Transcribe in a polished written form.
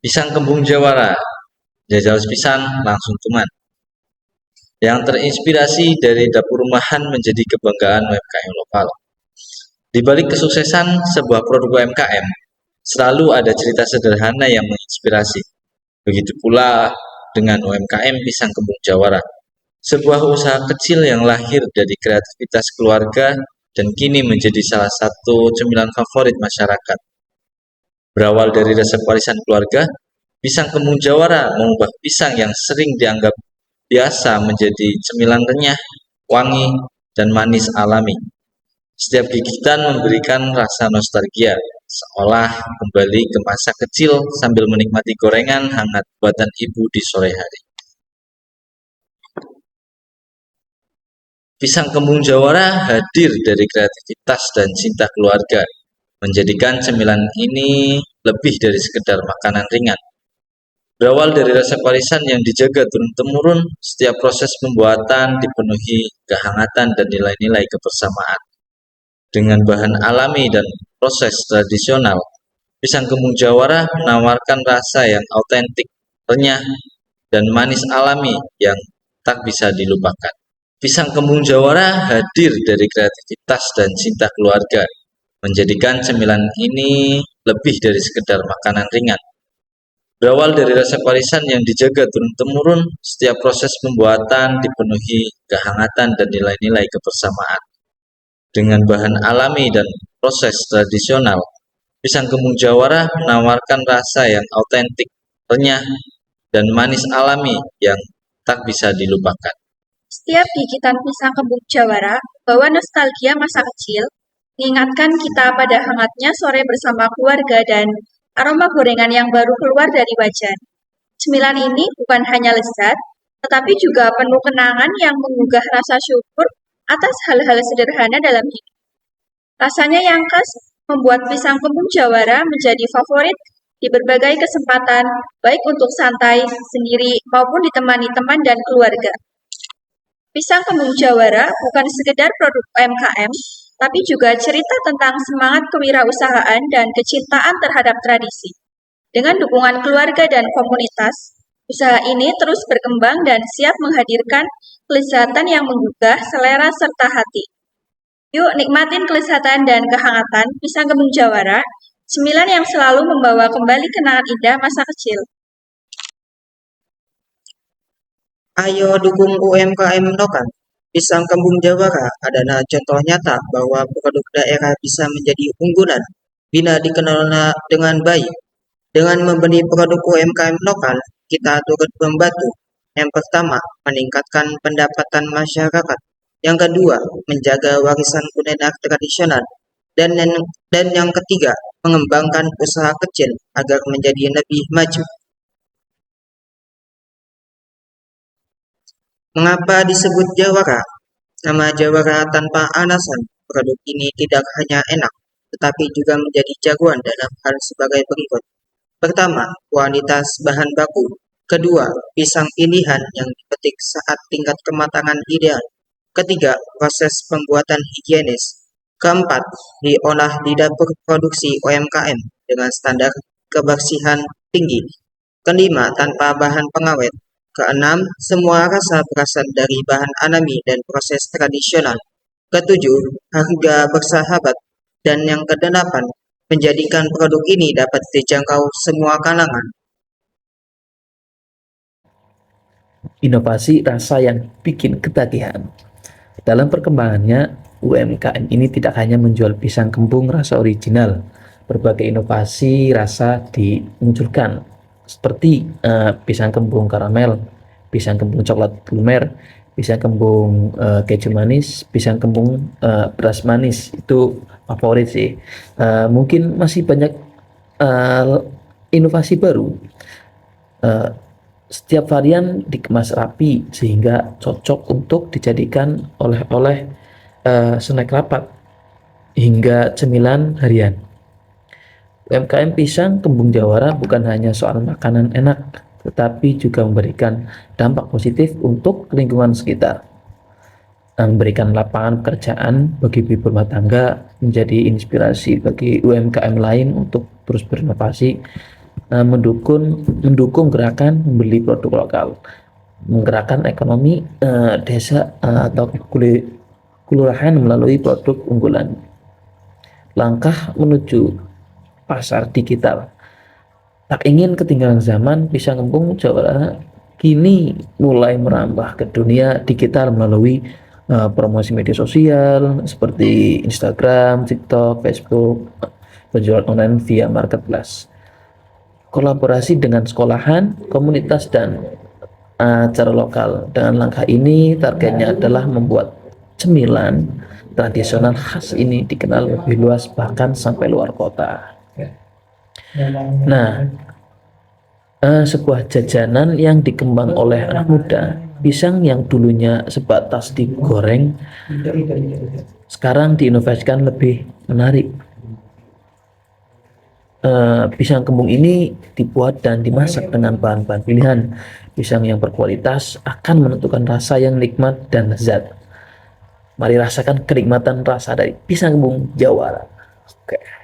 Pisang kembung jawara, jajal pisan langsung tuman. Yang terinspirasi dari dapur rumahan menjadi kebanggaan UMKM lokal. Di balik kesuksesan sebuah produk UMKM, selalu ada cerita sederhana yang menginspirasi. Begitu pula dengan UMKM Pisang Kembung Jawara, sebuah usaha kecil yang lahir dari kreativitas keluarga dan kini menjadi salah satu cemilan favorit masyarakat. Berawal dari resep warisan keluarga, pisang kembung jawara mengubah pisang yang sering dianggap biasa menjadi cemilan renyah, wangi, dan manis alami. Setiap gigitan memberikan rasa nostalgia, seolah kembali ke masa kecil sambil menikmati gorengan hangat buatan ibu di sore hari. Pisang kembung jawara hadir dari kreativitas dan cinta keluarga, menjadikan cemilan ini lebih dari sekedar makanan ringan. Berawal dari resep warisan yang dijaga turun-temurun, setiap proses pembuatan dipenuhi kehangatan dan nilai-nilai kebersamaan. Dengan bahan alami dan proses tradisional, pisang kembung jawara menawarkan rasa yang autentik, renyah, dan manis alami yang tak bisa dilupakan. Pisang kembung jawara hadir dari kreativitas dan cinta keluarga, menjadikan cemilan ini lebih dari sekedar makanan ringan. Berawal dari resep warisan yang dijaga turun-temurun, setiap proses pembuatan dipenuhi kehangatan dan nilai-nilai kebersamaan. Dengan bahan alami dan proses tradisional, pisang kembung jawara menawarkan rasa yang autentik, renyah, dan manis alami yang tak bisa dilupakan. Setiap gigitan pisang kembung jawara bawa nostalgia masa kecil, mengingatkan kita pada hangatnya sore bersama keluarga dan aroma gorengan yang baru keluar dari wajan. Cemilan ini bukan hanya lezat, tetapi juga penuh kenangan yang menggugah rasa syukur atas hal-hal sederhana dalam hidup. Rasanya yang khas membuat pisang kembung jawara menjadi favorit di berbagai kesempatan, baik untuk santai, sendiri, maupun ditemani teman dan keluarga. Pisang kembung jawara bukan sekedar produk UMKM, tapi juga cerita tentang semangat kewirausahaan dan kecintaan terhadap tradisi. Dengan dukungan keluarga dan komunitas, usaha ini terus berkembang dan siap menghadirkan kelezatan yang menggugah selera serta hati. Yuk nikmatin kelezatan dan kehangatan pisang kembung jawara, cemilan yang selalu membawa kembali kenangan indah masa kecil. Ayo dukung UMKM lokal. Pisang kembung jawara adalah contoh nyata bahwa produk daerah bisa menjadi unggulan bila dikelola dengan baik. Dengan membeli produk UMKM lokal, kita turut membantu. Yang pertama, meningkatkan pendapatan masyarakat. Yang kedua, menjaga warisan kuliner tradisional. Dan yang ketiga, mengembangkan usaha kecil agar menjadi lebih maju. Mengapa disebut jawara? Nama jawara tanpa alasan. Produk ini tidak hanya enak, tetapi juga menjadi jagoan dalam hal sebagai berikut. Pertama, kualitas bahan baku. Kedua, pisang pilihan yang dipetik saat tingkat kematangan ideal. Ketiga, proses pembuatan higienis. Keempat, diolah di dapur produksi UMKM dengan standar kebersihan tinggi. Kelima, tanpa bahan pengawet. Keenam, semua rasa berasal dari bahan alami dan proses tradisional. Ketujuh, harga bersahabat. Dan yang kedelapan, menjadikan produk ini dapat dijangkau semua kalangan. Inovasi rasa yang bikin ketagihan. Dalam perkembangannya, UMKM ini tidak hanya menjual pisang kembung rasa original. Berbagai inovasi rasa dimunculkan, seperti pisang kembung karamel, pisang kembung coklat lumer, pisang kembung keju manis, pisang kembung beras manis. Itu favorit sih. Mungkin masih banyak inovasi baru. Setiap varian dikemas rapi sehingga cocok untuk dijadikan oleh-oleh snack rapat hingga cemilan harian. UMKM pisang kembung jawara bukan hanya soal makanan enak, tetapi juga memberikan dampak positif untuk lingkungan sekitar. Memberikan lapangan pekerjaan bagi ibu rumah tangga, menjadi inspirasi bagi UMKM lain untuk terus berinovasi, mendukung gerakan membeli produk lokal, menggerakkan ekonomi desa atau kelurahan melalui produk unggulan. Langkah menuju pasar digital. Tak ingin ketinggalan zaman, Pisang Kembung Jawa Barat kini mulai merambah ke dunia digital melalui promosi media sosial seperti Instagram, TikTok, Facebook, penjualan online via marketplace, kolaborasi dengan sekolahan, komunitas, dan acara lokal. Dengan langkah ini, targetnya adalah membuat cemilan tradisional khas ini dikenal lebih luas, bahkan sampai luar kota. Nah, sebuah jajanan yang dikembang oleh anak muda, pisang yang dulunya sebatas digoreng, sekarang diinovasikan lebih menarik. Pisang kembung ini dibuat dan dimasak dengan bahan-bahan pilihan. Pisang yang berkualitas akan menentukan rasa yang nikmat dan lezat. Mari rasakan kenikmatan rasa dari pisang kembung Jawa Barat. Oke.